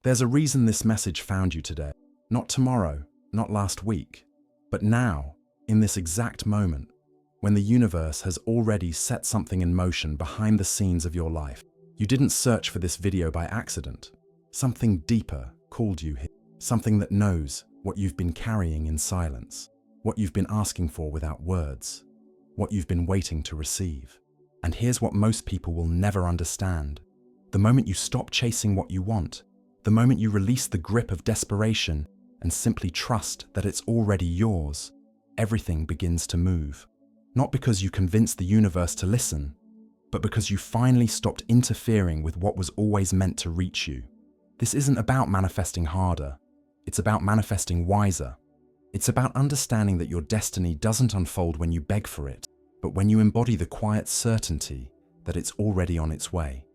There's a reason this message found you today. Not tomorrow, not last week, but now, in this exact moment, when the universe has already set something in motion behind the scenes of your life. You didn't search for this video by accident. Something deeper called you here. Something that knows what you've been carrying in silence, what you've been asking for without words, what you've been waiting to receive. And here's what most people will never understand. The moment you stop chasing what you want, the moment you release the grip of desperation and simply trust that it's already yours, everything begins to move. Not because you convinced the universe to listen, but because you finally stopped interfering with what was always meant to reach you. This isn't about manifesting harder. It's about manifesting wiser. It's about understanding that your destiny doesn't unfold when you beg for it, but when you embody the quiet certainty that it's already on its way.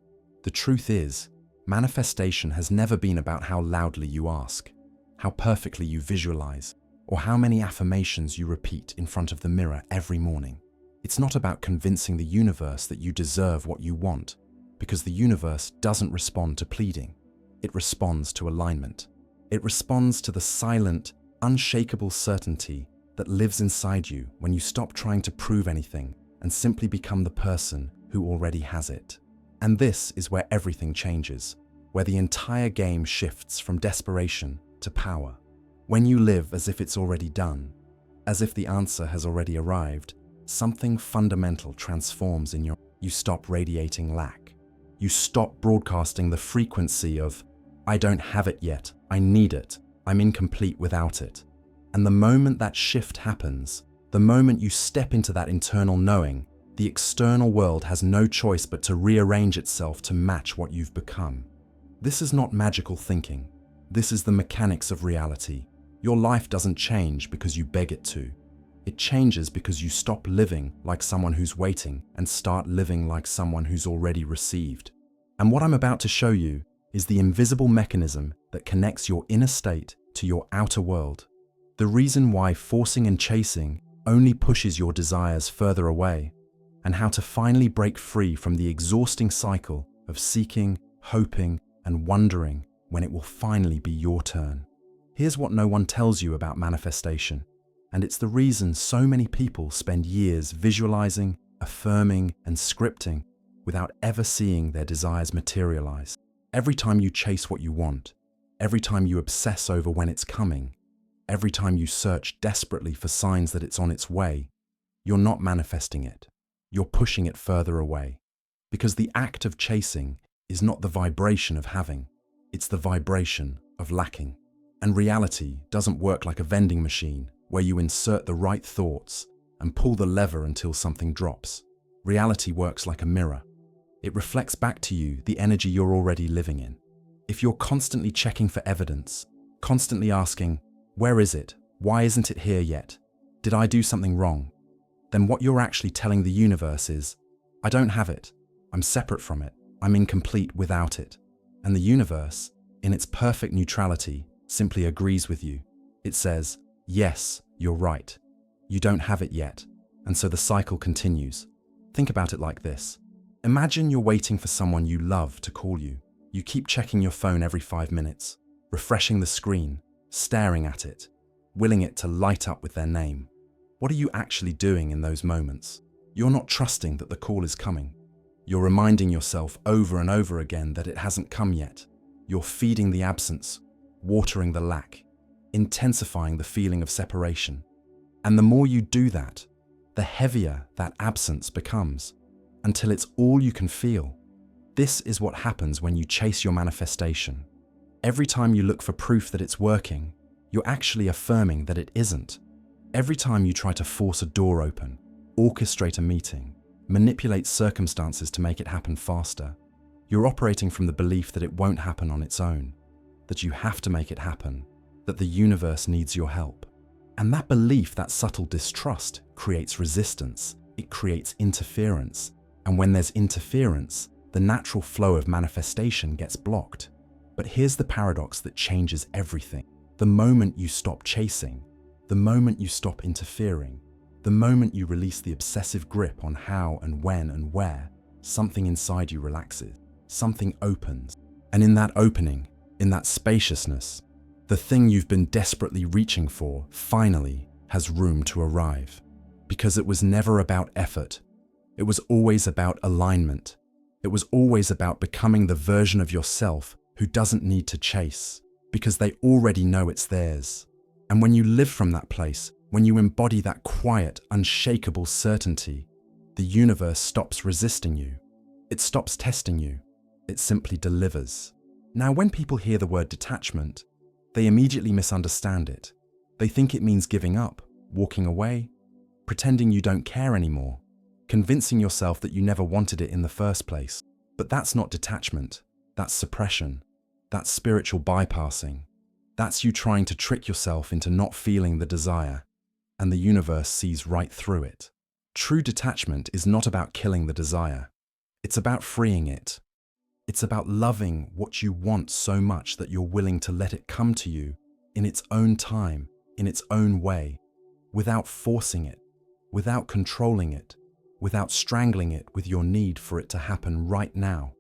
The truth is, manifestation has never been about how loudly you ask, how perfectly you visualize, or how many affirmations you repeat in front of the mirror every morning. It's not about convincing the universe that you deserve what you want, because the universe doesn't respond to pleading. It responds to alignment. It responds to the silent, unshakable certainty that lives inside you when you stop trying to prove anything and simply become the person who already has it. And this is where everything changes, where the entire game shifts from desperation to power. When you live as if it's already done, as if the answer has already arrived, something fundamental transforms in your. You stop radiating lack. You stop broadcasting the frequency of, I don't have it yet, I need it, I'm incomplete without it. And the moment that shift happens, the moment you step into that internal knowing, the external world has no choice but to rearrange itself to match what you've become. This is not magical thinking. This is the mechanics of reality. Your life doesn't change because you beg it to. It changes because you stop living like someone who's waiting and start living like someone who's already received. And what I'm about to show you is the invisible mechanism that connects your inner state to your outer world. The reason why forcing and chasing only pushes your desires further away, and how to finally break free from the exhausting cycle of seeking, hoping, and wondering when it will finally be your turn. Here's what no one tells you about manifestation, and it's the reason so many people spend years visualizing, affirming, and scripting without ever seeing their desires materialize. Every time you chase what you want, every time you obsess over when it's coming, every time you search desperately for signs that it's on its way, you're not manifesting it. You're pushing it further away. Because the act of chasing is not the vibration of having, it's the vibration of lacking. And reality doesn't work like a vending machine where you insert the right thoughts and pull the lever until something drops. Reality works like a mirror. It reflects back to you the energy you're already living in. If you're constantly checking for evidence, constantly asking, where is it? Why isn't it here yet? Did I do something wrong? Then what you're actually telling the universe is, I don't have it. I'm separate from it. I'm incomplete without it. And the universe, in its perfect neutrality, simply agrees with you. It says, yes, you're right. You don't have it yet. And so the cycle continues. Think about it like this. Imagine you're waiting for someone you love to call you. You keep checking your phone every 5 minutes, refreshing the screen, staring at it, willing it to light up with their name. What are you actually doing in those moments? You're not trusting that the call is coming. You're reminding yourself over and over again that it hasn't come yet. You're feeding the absence, watering the lack, intensifying the feeling of separation. And the more you do that, the heavier that absence becomes, until it's all you can feel. This is what happens when you chase your manifestation. Every time you look for proof that it's working, you're actually affirming that it isn't. Every time you try to force a door open, orchestrate a meeting, manipulate circumstances to make it happen faster, you're operating from the belief that it won't happen on its own, that you have to make it happen, that the universe needs your help. And that belief, that subtle distrust, creates resistance, it creates interference. And when there's interference, the natural flow of manifestation gets blocked. But here's the paradox that changes everything. The moment you stop chasing, the moment you stop interfering, the moment you release the obsessive grip on how and when and where, something inside you relaxes, something opens. And in that opening, In that spaciousness, the thing you've been desperately reaching for finally has room to arrive. Because it was never about effort. It was always about alignment. It was always about becoming the version of yourself who doesn't need to chase, because they already know it's theirs. And when you live from that place, when you embody that quiet, unshakable certainty, the universe stops resisting you. It stops testing you. It simply delivers. Now, when people hear the word detachment, they immediately misunderstand it. They think it means giving up, walking away, pretending you don't care anymore, convincing yourself that you never wanted it in the first place. But that's not detachment. That's suppression. That's spiritual bypassing. That's you trying to trick yourself into not feeling the desire, and the universe sees right through it. True detachment is not about killing the desire. It's about freeing it. It's about loving what you want so much that you're willing to let it come to you in its own time, in its own way, without forcing it, without controlling it, without strangling it with your need for it to happen right now.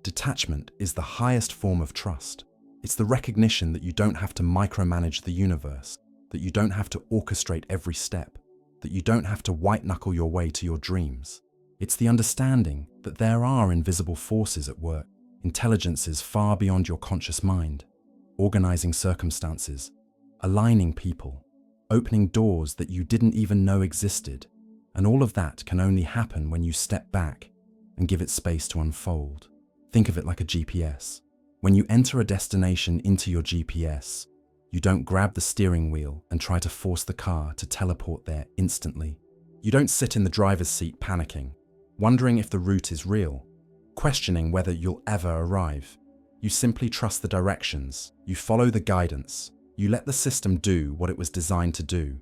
Detachment is the highest form of trust. It's the recognition that you don't have to micromanage the universe, that you don't have to orchestrate every step, that you don't have to white-knuckle your way to your dreams. It's the understanding that there are invisible forces at work, intelligences far beyond your conscious mind, organizing circumstances, aligning people, opening doors that you didn't even know existed. And all of that can only happen when you step back and give it space to unfold. Think of it like a GPS. When you enter a destination into your GPS, you don't grab the steering wheel and try to force the car to teleport there instantly. You don't sit in the driver's seat panicking, wondering if the route is real, questioning whether you'll ever arrive. You simply trust the directions, you follow the guidance, you let the system do what it was designed to do.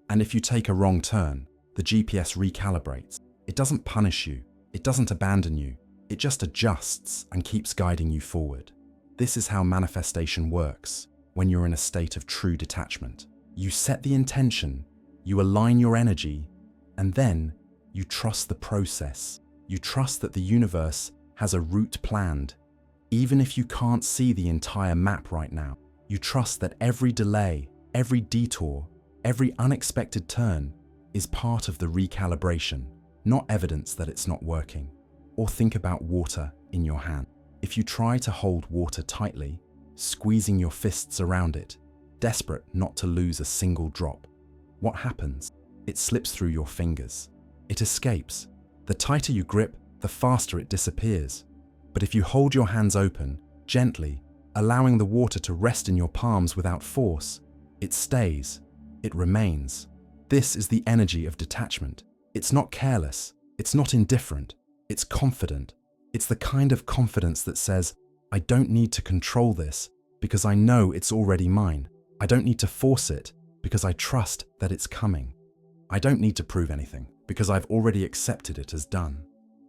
And if you take a wrong turn, the GPS recalibrates. It doesn't punish you, it doesn't abandon you, it just adjusts and keeps guiding you forward. This is how manifestation works when you're in a state of true detachment. You set the intention, you align your energy, and then you trust the process. You trust that the universe has a route planned. Even if you can't see the entire map right now, you trust that every delay, every detour, every unexpected turn is part of the recalibration, not evidence that it's not working. Or think about water in your hand. If you try to hold water tightly, squeezing your fists around it, desperate not to lose a single drop, what happens? It slips through your fingers. It escapes. The tighter you grip, the faster it disappears. But if you hold your hands open, gently, allowing the water to rest in your palms without force, it stays. It remains. This is the energy of detachment. It's not careless. It's not indifferent. It's confident. It's the kind of confidence that says, I don't need to control this because I know it's already mine. I don't need to force it because I trust that it's coming. I don't need to prove anything because I've already accepted it as done.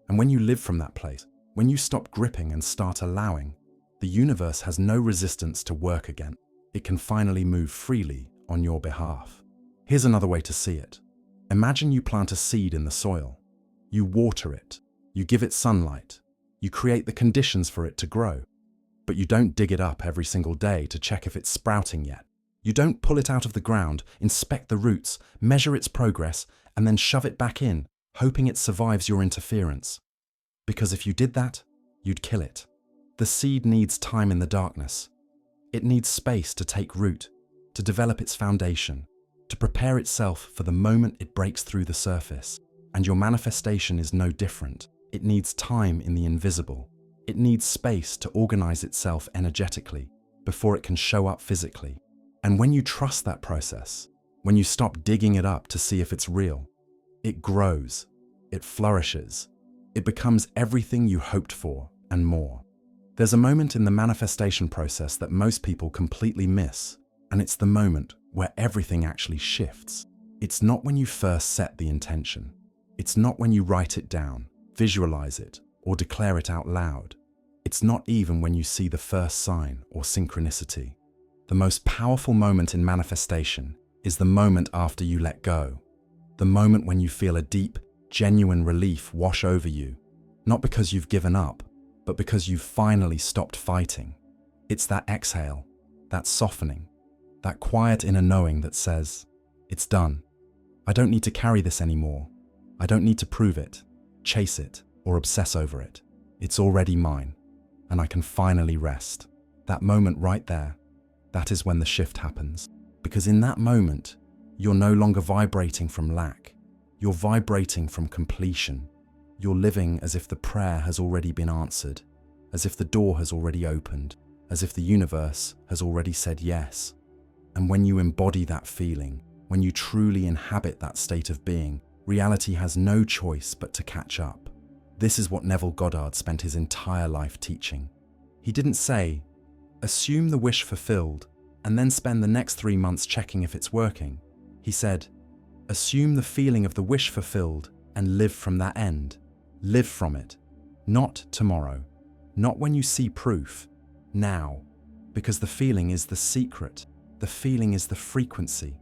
And when you live from that place, when you stop gripping and start allowing, the universe has no resistance to work again. It can finally move freely on your behalf. Here's another way to see it. Imagine you plant a seed in the soil. You water it. You give it sunlight. You create the conditions for it to grow. But you don't dig it up every single day to check if it's sprouting yet. You don't pull it out of the ground, inspect the roots, measure its progress, and then shove it back in, hoping it survives your interference. Because if you did that, you'd kill it. The seed needs time in the darkness. It needs space to take root, to develop its foundation, to prepare itself for the moment it breaks through the surface. And your manifestation is no different. It needs time in the invisible. It needs space to organize itself energetically before it can show up physically. And when you trust that process, when you stop digging it up to see if it's real, it grows, it flourishes, it becomes everything you hoped for and more. There's a moment in the manifestation process that most people completely miss, and it's the moment where everything actually shifts. It's not when you first set the intention. It's not when you write it down, visualize it, or declare it out loud. It's not even when you see the first sign or synchronicity. The most powerful moment in manifestation is the moment after you let go. The moment when you feel a deep, genuine relief wash over you, not because you've given up, but because you've finally stopped fighting. It's that exhale, that softening, that quiet inner knowing that says, it's done. I don't need to carry this anymore. I don't need to prove it, chase it, or obsess over it. It's already mine, and I can finally rest. That moment right there, that is when the shift happens. Because in that moment, you're no longer vibrating from lack. You're vibrating from completion. You're living as if the prayer has already been answered, as if the door has already opened, as if the universe has already said yes. And when you embody that feeling, when you truly inhabit that state of being, reality has no choice but to catch up. This is what Neville Goddard spent his entire life teaching. He didn't say, assume the wish fulfilled, and then spend the next 3 months checking if it's working. He said, assume the feeling of the wish fulfilled and live from that end. Live from it. Not tomorrow. Not when you see proof. Now. Because the feeling is the secret. The feeling is the frequency.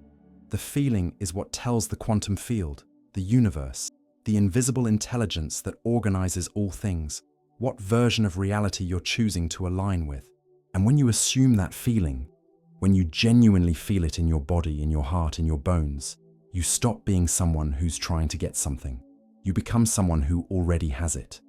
The feeling is what tells the quantum field, the universe, the invisible intelligence that organizes all things, what version of reality you're choosing to align with. And when you assume that feeling, when you genuinely feel it in your body, in your heart, in your bones, you stop being someone who's trying to get something. You become someone who already has it.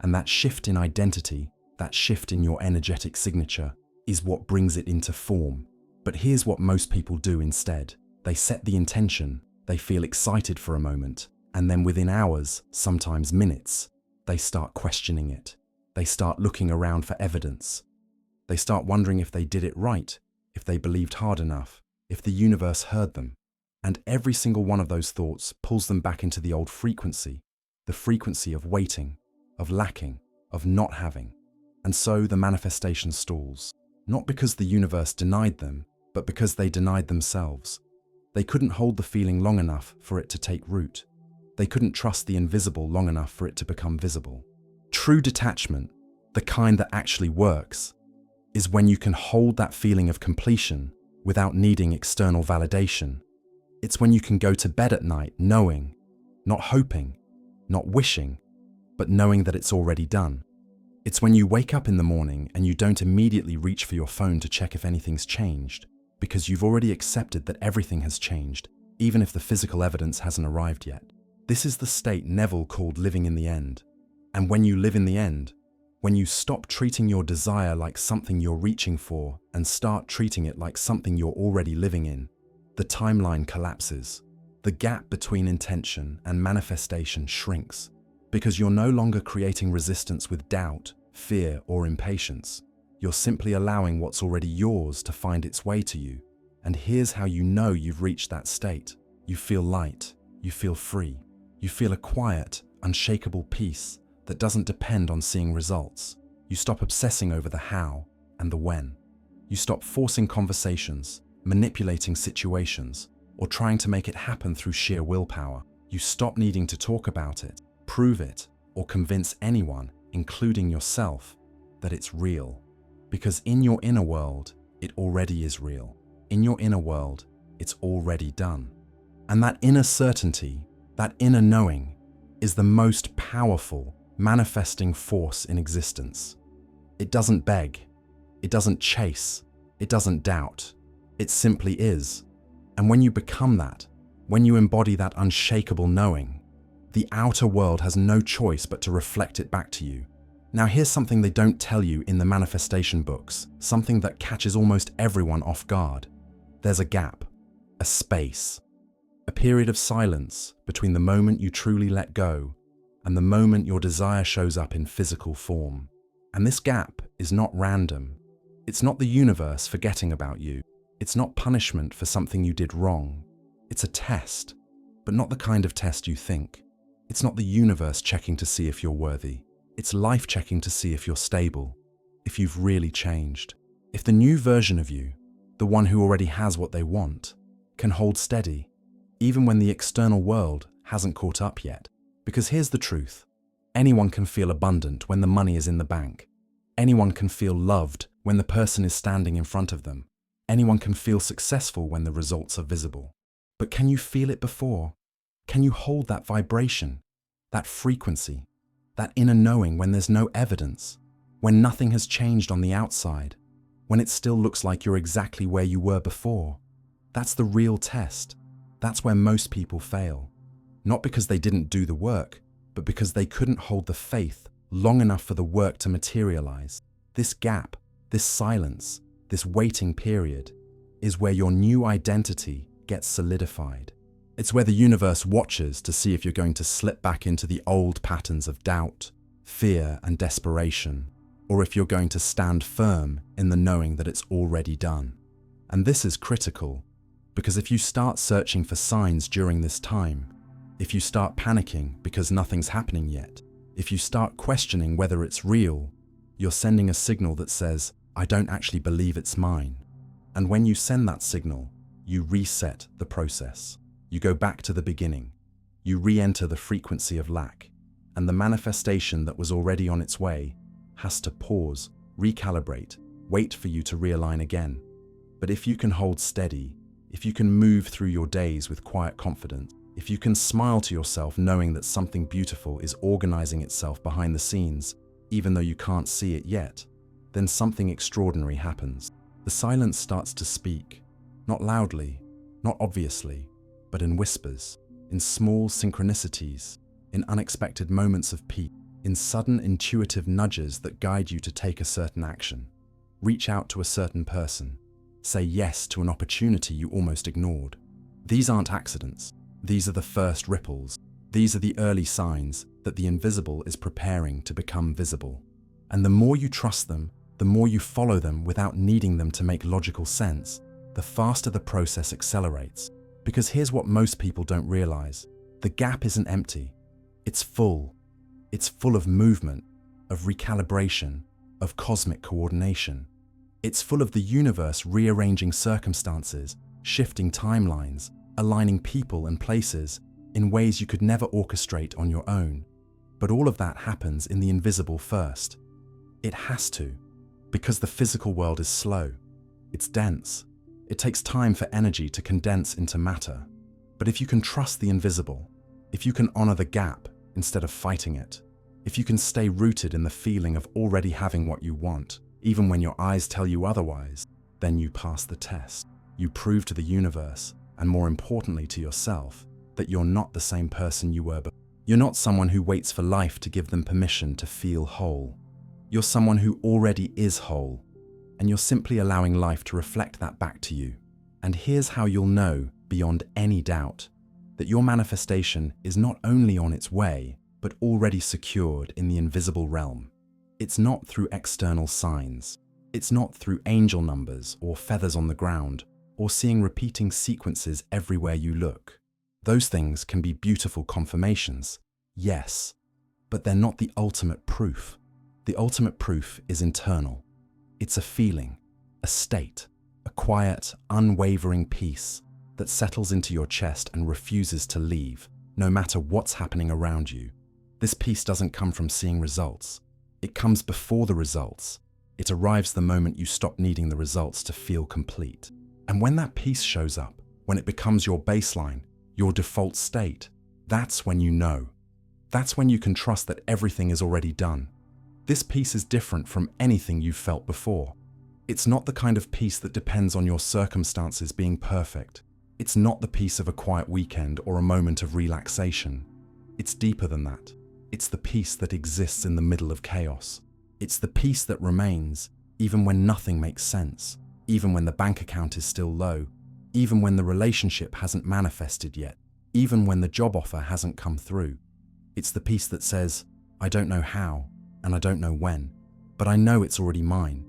And that shift in identity, that shift in your energetic signature, is what brings it into form. But here's what most people do instead. They set the intention, they feel excited for a moment, and then within hours, sometimes minutes, they start questioning it. They start looking around for evidence. They start wondering if they did it right, if they believed hard enough, if the universe heard them. And every single one of those thoughts pulls them back into the old frequency, the frequency of waiting, of lacking, of not having. And so the manifestation stalls, not because the universe denied them, but because they denied themselves. They couldn't hold the feeling long enough for it to take root. They couldn't trust the invisible long enough for it to become visible. True detachment, the kind that actually works, is when you can hold that feeling of completion without needing external validation. It's when you can go to bed at night knowing, not hoping, not wishing, but knowing that it's already done. It's when you wake up in the morning and you don't immediately reach for your phone to check if anything's changed, because you've already accepted that everything has changed, even if the physical evidence hasn't arrived yet. This is the state Neville called living in the end. And when you live in the end, when you stop treating your desire like something you're reaching for and start treating it like something you're already living in, the timeline collapses. The gap between intention and manifestation shrinks, because you're no longer creating resistance with doubt, fear, or impatience. You're simply allowing what's already yours to find its way to you. And here's how you know you've reached that state. You feel light. You feel free. You feel a quiet, unshakable peace that doesn't depend on seeing results. You stop obsessing over the how and the when. You stop forcing conversations, manipulating situations, or trying to make it happen through sheer willpower. You stop needing to talk about it, prove it, or convince anyone, including yourself, that it's real. Because in your inner world, it already is real. In your inner world, it's already done. And that inner certainty, that inner knowing, is the most powerful manifesting force in existence. It doesn't beg, it doesn't chase, it doesn't doubt. It simply is. And when you become that, when you embody that unshakable knowing, the outer world has no choice but to reflect it back to you. Now here's something they don't tell you in the manifestation books, something that catches almost everyone off guard. There's a gap, a space, a period of silence between the moment you truly let go and the moment your desire shows up in physical form. And this gap is not random. It's not the universe forgetting about you. It's not punishment for something you did wrong. It's a test, but not the kind of test you think. It's not the universe checking to see if you're worthy. It's life checking to see if you're stable, if you've really changed. If the new version of you, the one who already has what they want, can hold steady, even when the external world hasn't caught up yet. Because here's the truth. Anyone can feel abundant when the money is in the bank. Anyone can feel loved when the person is standing in front of them. Anyone can feel successful when the results are visible. But can you feel it before? Can you hold that vibration, that frequency, that inner knowing when there's no evidence, when nothing has changed on the outside? when it still looks like you're exactly where you were before. That's the real test. That's where most people fail. Not because they didn't do the work, but because they couldn't hold the faith long enough for the work to materialize. This gap, this silence, this waiting period is where your new identity gets solidified. It's where the universe watches to see if you're going to slip back into the old patterns of doubt, fear, and desperation, or if you're going to stand firm in the knowing that it's already done. And this is critical, because if you start searching for signs during this time, if you start panicking because nothing's happening yet, if you start questioning whether it's real, you're sending a signal that says, I don't actually believe it's mine. And when you send that signal, you reset the process. You go back to the beginning. You re-enter the frequency of lack, and the manifestation that was already on its way has to pause, recalibrate, wait for you to realign again. But if you can hold steady, if you can move through your days with quiet confidence, if you can smile to yourself knowing that something beautiful is organizing itself behind the scenes, even though you can't see it yet, then something extraordinary happens. The silence starts to speak, not loudly, not obviously, but in whispers, in small synchronicities, in unexpected moments of peace, in sudden intuitive nudges that guide you to take a certain action, reach out to a certain person, say yes to an opportunity you almost ignored. These aren't accidents. These are the first ripples. These are the early signs that the invisible is preparing to become visible. And the more you trust them, the more you follow them without needing them to make logical sense, the faster the process accelerates. Because here's what most people don't realize. The gap isn't empty. It's full. It's full of movement, of recalibration, of cosmic coordination. It's full of the universe rearranging circumstances, shifting timelines, aligning people and places in ways you could never orchestrate on your own. But all of that happens in the invisible first. It has to, because the physical world is slow. It's dense. It takes time for energy to condense into matter. But if you can trust the invisible, if you can honor the gap instead of fighting it, if you can stay rooted in the feeling of already having what you want, even when your eyes tell you otherwise, then you pass the test. You prove to the universe, and more importantly to yourself, that you're not the same person you were before. You're not someone who waits for life to give them permission to feel whole. You're someone who already is whole, and you're simply allowing life to reflect that back to you. And here's how you'll know, beyond any doubt, that your manifestation is not only on its way, but already secured in the invisible realm. It's not through external signs. It's not through angel numbers or feathers on the ground, or seeing repeating sequences everywhere you look. Those things can be beautiful confirmations, yes, but they're not the ultimate proof. The ultimate proof is internal. It's a feeling, a state, a quiet, unwavering peace that settles into your chest and refuses to leave, no matter what's happening around you. This peace doesn't come from seeing results. It comes before the results. It arrives the moment you stop needing the results to feel complete. And when that peace shows up, when it becomes your baseline, your default state, that's when you know. That's when you can trust that everything is already done. This peace is different from anything you've felt before. It's not the kind of peace that depends on your circumstances being perfect. It's not the peace of a quiet weekend or a moment of relaxation. It's deeper than that. It's the peace that exists in the middle of chaos. It's the peace that remains even when nothing makes sense, even when the bank account is still low, even when the relationship hasn't manifested yet, even when the job offer hasn't come through. It's the peace that says, I don't know how, and I don't know when, but I know it's already mine.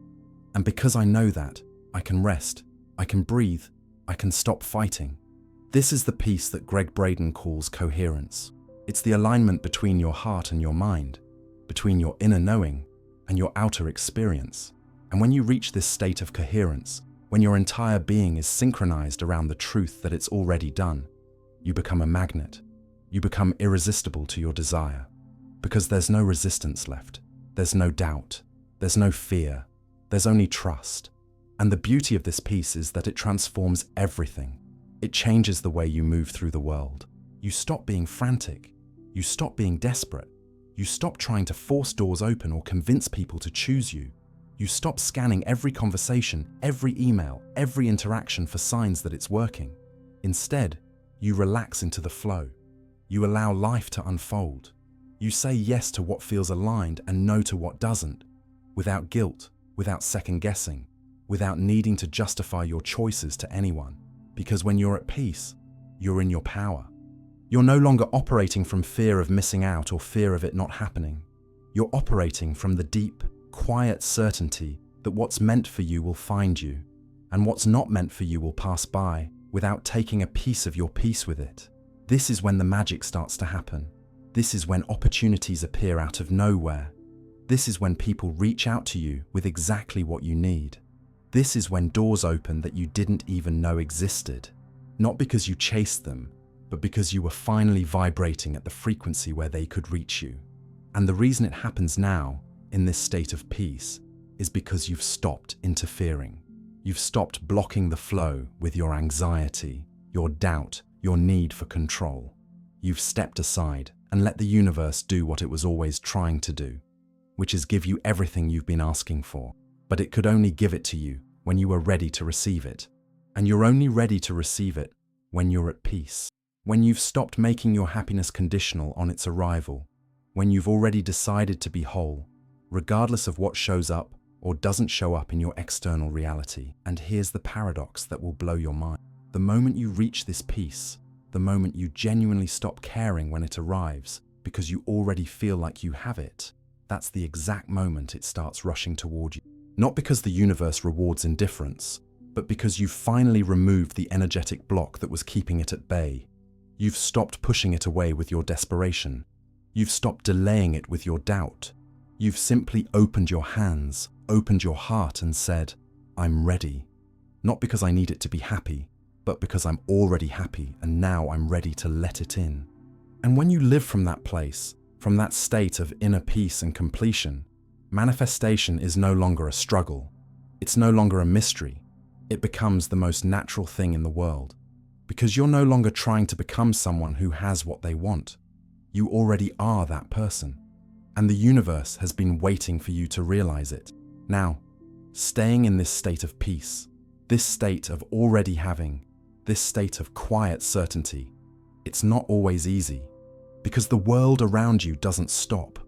And because I know that, I can rest, I can breathe, I can stop fighting. This is the peace that Gregg Braden calls coherence. It's the alignment between your heart and your mind, between your inner knowing and your outer experience. And when you reach this state of coherence, when your entire being is synchronized around the truth that it's already done, you become a magnet. You become irresistible to your desire, because there's no resistance left. There's no doubt. There's no fear. There's only trust. And the beauty of this peace is that it transforms everything. It changes the way you move through the world. You stop being frantic. You stop being desperate. You stop trying to force doors open or convince people to choose you. You stop scanning every conversation, every email, every interaction for signs that it's working. Instead, you relax into the flow. You allow life to unfold. You say yes to what feels aligned and no to what doesn't, without guilt, without second guessing, without needing to justify your choices to anyone. Because when you're at peace, you're in your power. You're no longer operating from fear of missing out or fear of it not happening. You're operating from the deep, quiet certainty that what's meant for you will find you, and what's not meant for you will pass by without taking a piece of your peace with it. This is when the magic starts to happen. This is when opportunities appear out of nowhere. This is when people reach out to you with exactly what you need. This is when doors open that you didn't even know existed. Not because you chased them, but because you were finally vibrating at the frequency where they could reach you. And the reason it happens now, in this state of peace, is because you've stopped interfering. You've stopped blocking the flow with your anxiety, your doubt, your need for control. You've stepped aside and let the universe do what it was always trying to do, which is give you everything you've been asking for. But it could only give it to you when you were ready to receive it. And you're only ready to receive it when you're at peace. When you've stopped making your happiness conditional on its arrival. When you've already decided to be whole, regardless of what shows up or doesn't show up in your external reality. And here's the paradox that will blow your mind. The moment you reach this peace, the moment you genuinely stop caring when it arrives, because you already feel like you have it, that's the exact moment it starts rushing toward you. Not because the universe rewards indifference, but because you've finally removed the energetic block that was keeping it at bay. You've stopped pushing it away with your desperation. You've stopped delaying it with your doubt. You've simply opened your hands, opened your heart and said, I'm ready. Not because I need it to be happy, but because I'm already happy and now I'm ready to let it in. And when you live from that place, from that state of inner peace and completion, manifestation is no longer a struggle. It's no longer a mystery. It becomes the most natural thing in the world. Because you're no longer trying to become someone who has what they want. You already are that person. And the universe has been waiting for you to realize it. Now, staying in this state of peace, this state of already having, this state of quiet certainty, it's not always easy. Because the world around you doesn't stop.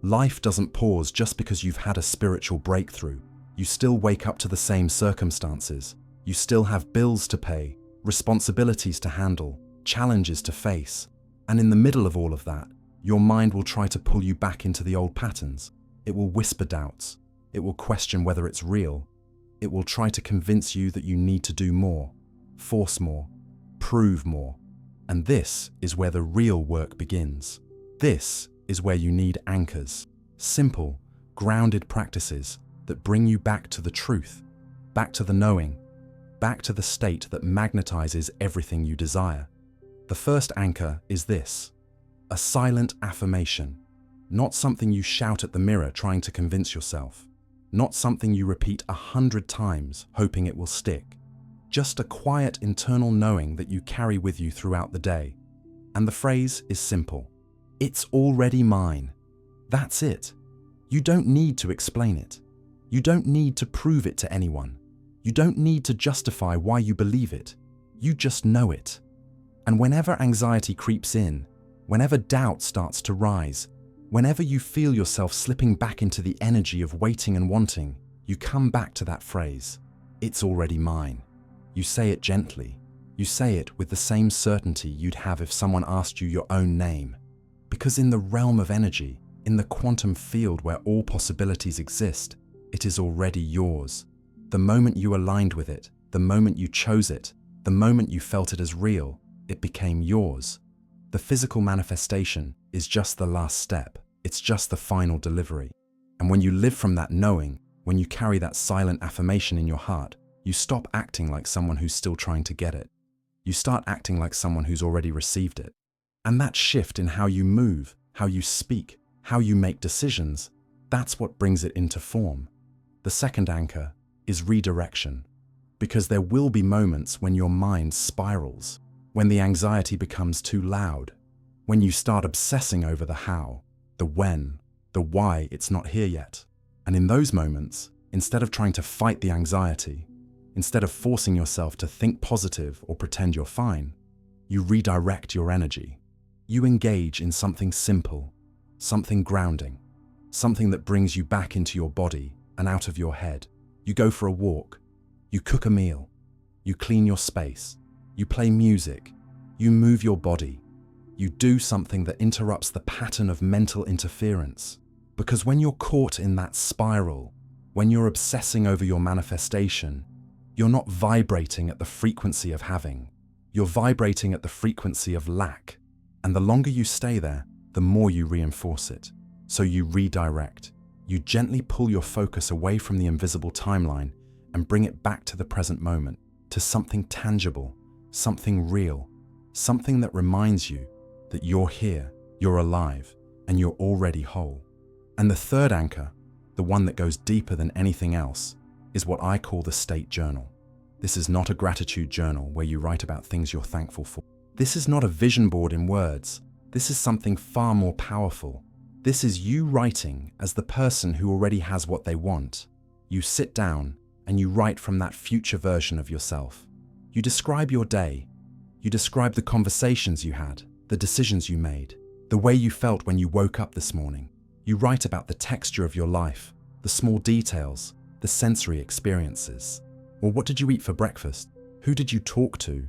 Life doesn't pause just because you've had a spiritual breakthrough. You still wake up to the same circumstances. You still have bills to pay, responsibilities to handle, challenges to face. And in the middle of all of that, your mind will try to pull you back into the old patterns. It will whisper doubts. It will question whether it's real. It will try to convince you that you need to do more, force more, prove more. And this is where the real work begins. This is where you need anchors, simple, grounded practices that bring you back to the truth, back to the knowing, back to the state that magnetizes everything you desire. The first anchor is this, a silent affirmation, not something you shout at the mirror trying to convince yourself, not something you repeat 100 times hoping it will stick, just a quiet internal knowing that you carry with you throughout the day. And the phrase is simple. It's already mine. That's it. You don't need to explain it. You don't need to prove it to anyone. You don't need to justify why you believe it. You just know it. And whenever anxiety creeps in, whenever doubt starts to rise, whenever you feel yourself slipping back into the energy of waiting and wanting, you come back to that phrase. It's already mine. You say it gently. You say it with the same certainty you'd have if someone asked you your own name. Because in the realm of energy, in the quantum field where all possibilities exist, it is already yours. The moment you aligned with it, the moment you chose it, the moment you felt it as real, it became yours. The physical manifestation is just the last step. It's just the final delivery. And when you live from that knowing, when you carry that silent affirmation in your heart, you stop acting like someone who's still trying to get it. You start acting like someone who's already received it. And that shift in how you move, how you speak, how you make decisions, that's what brings it into form. The second anchor is redirection. Because there will be moments when your mind spirals, when the anxiety becomes too loud, when you start obsessing over the how, the when, the why it's not here yet. And in those moments, Instead of trying to fight the anxiety, instead of forcing yourself to think positive or pretend you're fine, you redirect your energy. You engage in something simple, something grounding, something that brings you back into your body and out of your head. You go for a walk, you cook a meal, you clean your space, you play music, you move your body, you do something that interrupts the pattern of mental interference. Because when you're caught in that spiral, when you're obsessing over your manifestation, you're not vibrating at the frequency of having. You're vibrating at the frequency of lack. And the longer you stay there, the more you reinforce it. So you redirect. You gently pull your focus away from the invisible timeline and bring it back to the present moment, to something tangible, something real, something that reminds you that you're here, you're alive, and you're already whole. And the third anchor, the one that goes deeper than anything else, is what I call the state journal. This is not a gratitude journal where you write about things you're thankful for. This is not a vision board in words. This is something far more powerful. This is you writing as the person who already has what they want. You sit down and you write from that future version of yourself. You describe your day. You describe the conversations you had, the decisions you made, the way you felt when you woke up this morning. You write about the texture of your life, the small details, the sensory experiences. Well, what did you eat for breakfast? Who did you talk to?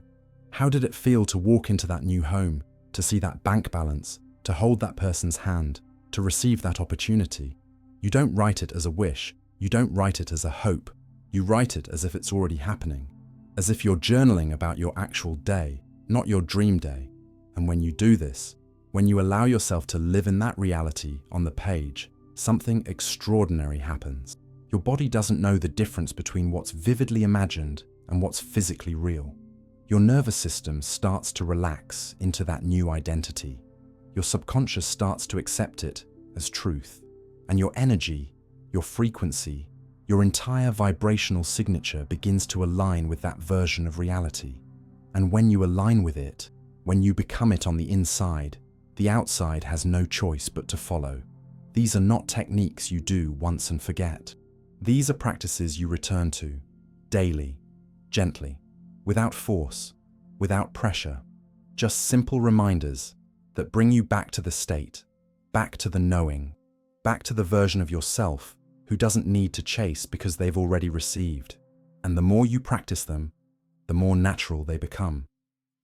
How did it feel to walk into that new home, to see that bank balance, to hold that person's hand, to receive that opportunity? You don't write it as a wish. You don't write it as a hope. You write it as if it's already happening, as if you're journaling about your actual day, not your dream day. And when you do this, when you allow yourself to live in that reality on the page, something extraordinary happens. Your body doesn't know the difference between what's vividly imagined and what's physically real. Your nervous system starts to relax into that new identity. Your subconscious starts to accept it as truth. And your energy, your frequency, your entire vibrational signature begins to align with that version of reality. And when you align with it, when you become it on the inside, the outside has no choice but to follow. These are not techniques you do once and forget. These are practices you return to, daily, gently, without force, without pressure, just simple reminders that bring you back to the state, back to the knowing, back to the version of yourself who doesn't need to chase because they've already received. And the more you practice them, the more natural they become,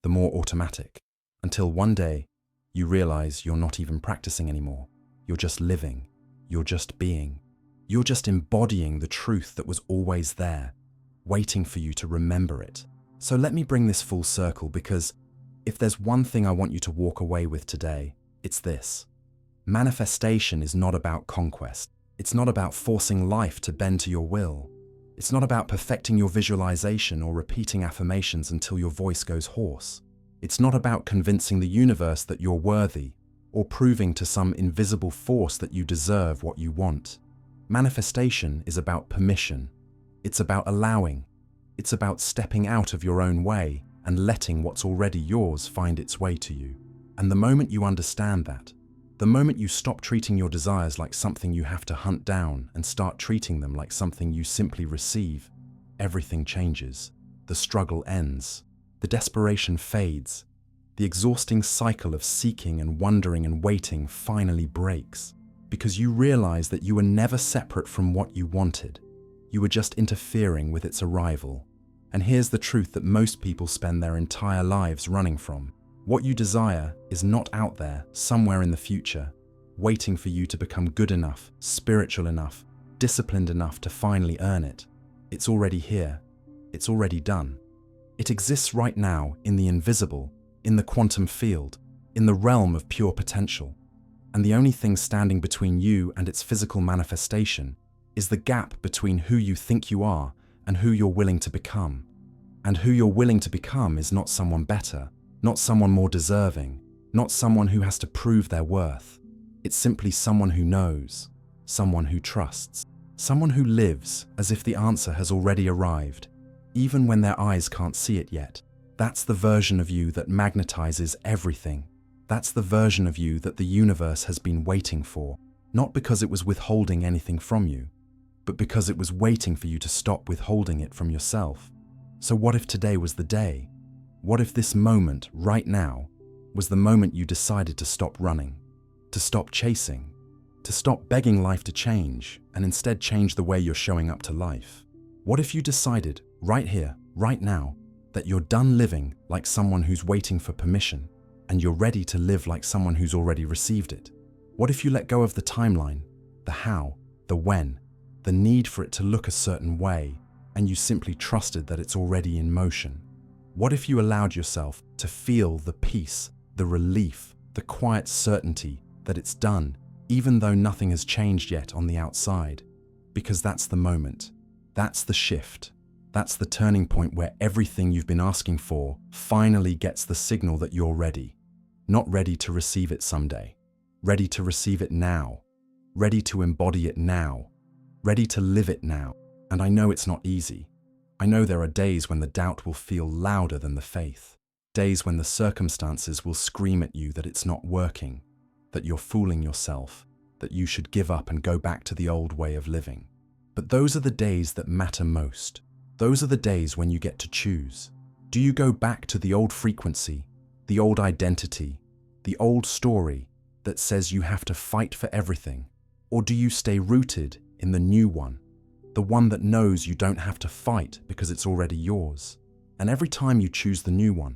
the more automatic, until one day you realize you're not even practicing anymore. You're just living. You're just being. You're just embodying the truth that was always there, waiting for you to remember it. So let me bring this full circle, because if there's one thing I want you to walk away with today, it's this. Manifestation is not about conquest. It's not about forcing life to bend to your will. It's not about perfecting your visualization or repeating affirmations until your voice goes hoarse. It's not about convincing the universe that you're worthy or proving to some invisible force that you deserve what you want. Manifestation is about permission. It's about allowing. It's about stepping out of your own way and letting what's already yours find its way to you. And the moment you understand that, the moment you stop treating your desires like something you have to hunt down and start treating them like something you simply receive, everything changes. The struggle ends. The desperation fades. The exhausting cycle of seeking and wondering and waiting finally breaks, because you realize that you were never separate from what you wanted. You were just interfering with its arrival. And here's the truth that most people spend their entire lives running from. What you desire is not out there, somewhere in the future, waiting for you to become good enough, spiritual enough, disciplined enough to finally earn it. It's already here. It's already done. It exists right now in the invisible, in the quantum field, in the realm of pure potential. And the only thing standing between you and its physical manifestation is the gap between who you think you are and who you're willing to become. And who you're willing to become is not someone better, not someone more deserving, not someone who has to prove their worth. It's simply someone who knows, someone who trusts, someone who lives as if the answer has already arrived, even when their eyes can't see it yet. That's the version of you that magnetizes everything. That's the version of you that the universe has been waiting for, not because it was withholding anything from you, but because it was waiting for you to stop withholding it from yourself. So what if today was the day? What if this moment, right now, was the moment you decided to stop running, to stop chasing, to stop begging life to change, and instead change the way you're showing up to life? What if you decided, right here, right now, that you're done living like someone who's waiting for permission, and you're ready to live like someone who's already received it? What if you let go of the timeline, the how, the when, the need for it to look a certain way, and you simply trusted that it's already in motion? What if you allowed yourself to feel the peace, the relief, the quiet certainty that it's done, even though nothing has changed yet on the outside? Because that's the moment. That's the shift. That's the turning point where everything you've been asking for finally gets the signal that you're ready. Not ready to receive it someday. Ready to receive it now. Ready to embody it now. Ready to live it now. And I know it's not easy. I know there are days when the doubt will feel louder than the faith. Days when the circumstances will scream at you that it's not working, that you're fooling yourself, that you should give up and go back to the old way of living. But those are the days that matter most. Those are the days when you get to choose. Do you go back to the old frequency, the old identity, the old story that says you have to fight for everything? Or do you stay rooted in the new one, the one that knows you don't have to fight because it's already yours? And every time you choose the new one,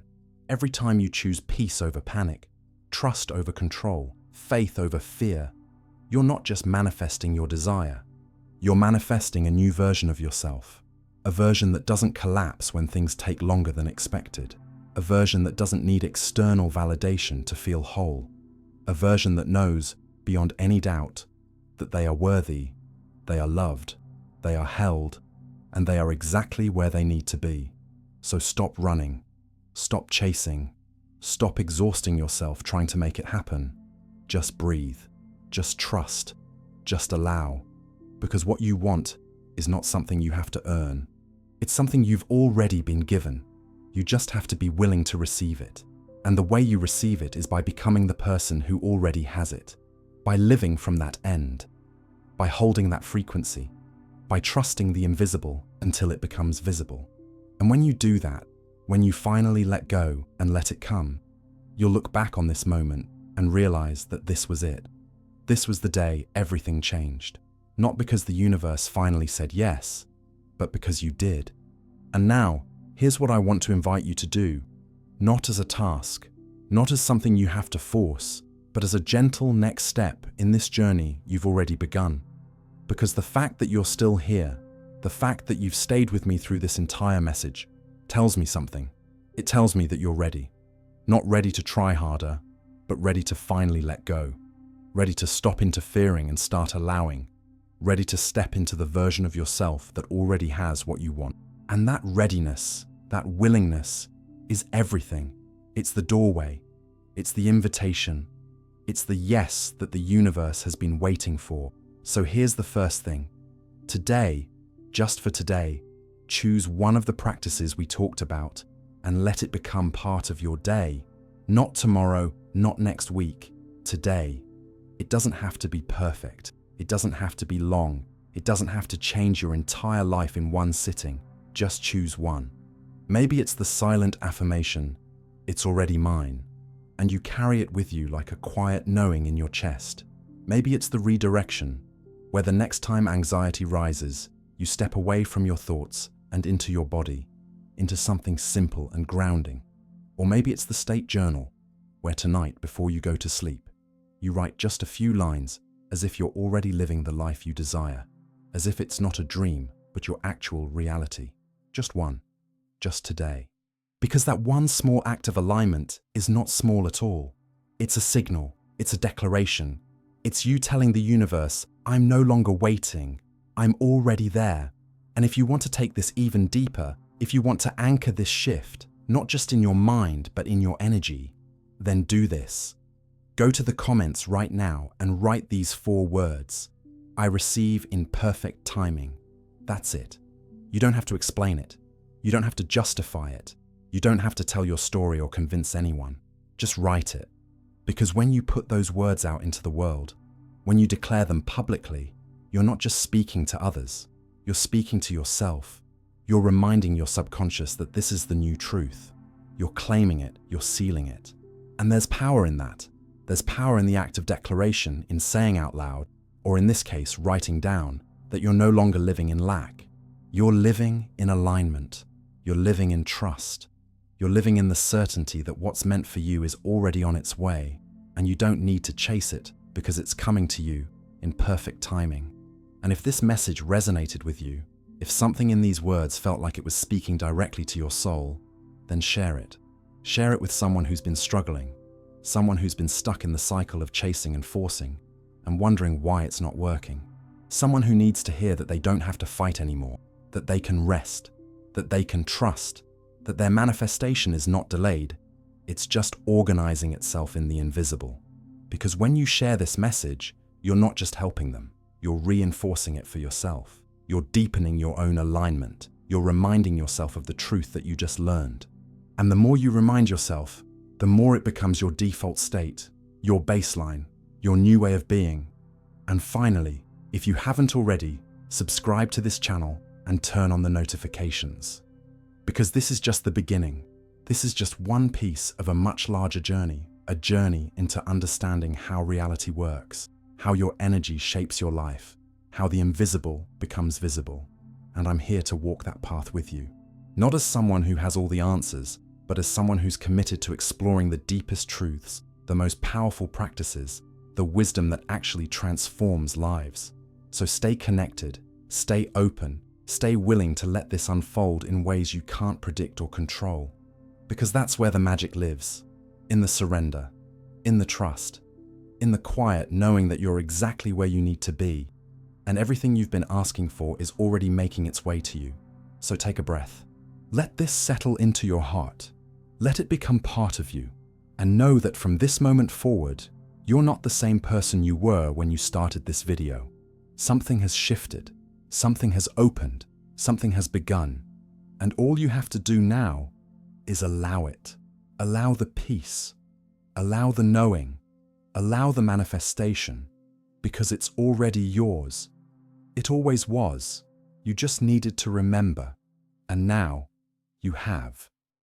every time you choose peace over panic, trust over control, faith over fear, you're not just manifesting your desire, you're manifesting a new version of yourself. A version that doesn't collapse when things take longer than expected. A version that doesn't need external validation to feel whole. A version that knows, beyond any doubt, that they are worthy, they are loved, they are held, and they are exactly where they need to be. So stop running, stop chasing, stop exhausting yourself trying to make it happen. Just breathe, just trust, just allow. Because what you want is not something you have to earn. It's something you've already been given. You just have to be willing to receive it. And the way you receive it is by becoming the person who already has it. By living from that end. By holding that frequency. By trusting the invisible until it becomes visible. And when you do that, when you finally let go and let it come, you'll look back on this moment and realize that this was it. This was the day everything changed. Not because the universe finally said yes, but because you did. And now, here's what I want to invite you to do. Not as a task, not as something you have to force, but as a gentle next step in this journey you've already begun. Because the fact that you're still here, the fact that you've stayed with me through this entire message, tells me something. It tells me that you're ready. Not ready to try harder, but ready to finally let go. Ready to stop interfering and start allowing. Ready to step into the version of yourself that already has what you want. And that readiness, that willingness, is everything. It's the doorway. It's the invitation. It's the yes that the universe has been waiting for. So here's the first thing. Today, just for today, choose one of the practices we talked about and let it become part of your day. Not tomorrow, not next week, today. It doesn't have to be perfect. It doesn't have to be long. It doesn't have to change your entire life in one sitting. Just choose one. Maybe it's the silent affirmation, "It's already mine," and you carry it with you like a quiet knowing in your chest. Maybe it's the redirection, where the next time anxiety rises, you step away from your thoughts and into your body, into something simple and grounding. Or maybe it's the state journal, where tonight, before you go to sleep, you write just a few lines as if you're already living the life you desire, as if it's not a dream, but your actual reality. Just one, just today. Because that one small act of alignment is not small at all. It's a signal, it's a declaration. It's you telling the universe, I'm no longer waiting, I'm already there. And if you want to take this even deeper, if you want to anchor this shift, not just in your mind, but in your energy, then do this. Go to the comments right now and write these 4 words. I receive in perfect timing. That's it. You don't have to explain it. You don't have to justify it. You don't have to tell your story or convince anyone. Just write it. Because when you put those words out into the world, when you declare them publicly, you're not just speaking to others, you're speaking to yourself. You're reminding your subconscious that this is the new truth. You're claiming it, you're sealing it. And there's power in that. There's power in the act of declaration, in saying out loud, or in this case, writing down, that you're no longer living in lack. You're living in alignment. You're living in trust. You're living in the certainty that what's meant for you is already on its way, and you don't need to chase it because it's coming to you in perfect timing. And if this message resonated with you, if something in these words felt like it was speaking directly to your soul, then share it. Share it with someone who's been struggling, someone who's been stuck in the cycle of chasing and forcing, and wondering why it's not working. Someone who needs to hear that they don't have to fight anymore, that they can rest, that they can trust, that their manifestation is not delayed, it's just organizing itself in the invisible. Because when you share this message, you're not just helping them, you're reinforcing it for yourself. You're deepening your own alignment. You're reminding yourself of the truth that you just learned. And the more you remind yourself, the more it becomes your default state, your baseline, your new way of being. And finally, if you haven't already, subscribe to this channel and turn on the notifications. Because this is just the beginning. This is just one piece of a much larger journey, a journey into understanding how reality works, how your energy shapes your life, how the invisible becomes visible. And I'm here to walk that path with you. Not as someone who has all the answers, but as someone who's committed to exploring the deepest truths, the most powerful practices, the wisdom that actually transforms lives. So stay connected, stay open, stay willing to let this unfold in ways you can't predict or control. Because that's where the magic lives, in the surrender, in the trust, in the quiet knowing that you're exactly where you need to be, and everything you've been asking for is already making its way to you. So take a breath. Let this settle into your heart. Let it become part of you. And know that from this moment forward, you're not the same person you were when you started this video. Something has shifted. Something has opened. Something has begun. And all you have to do now is allow it. Allow the peace. Allow the knowing. Allow the manifestation. Because it's already yours. It always was. You just needed to remember. And now, you have.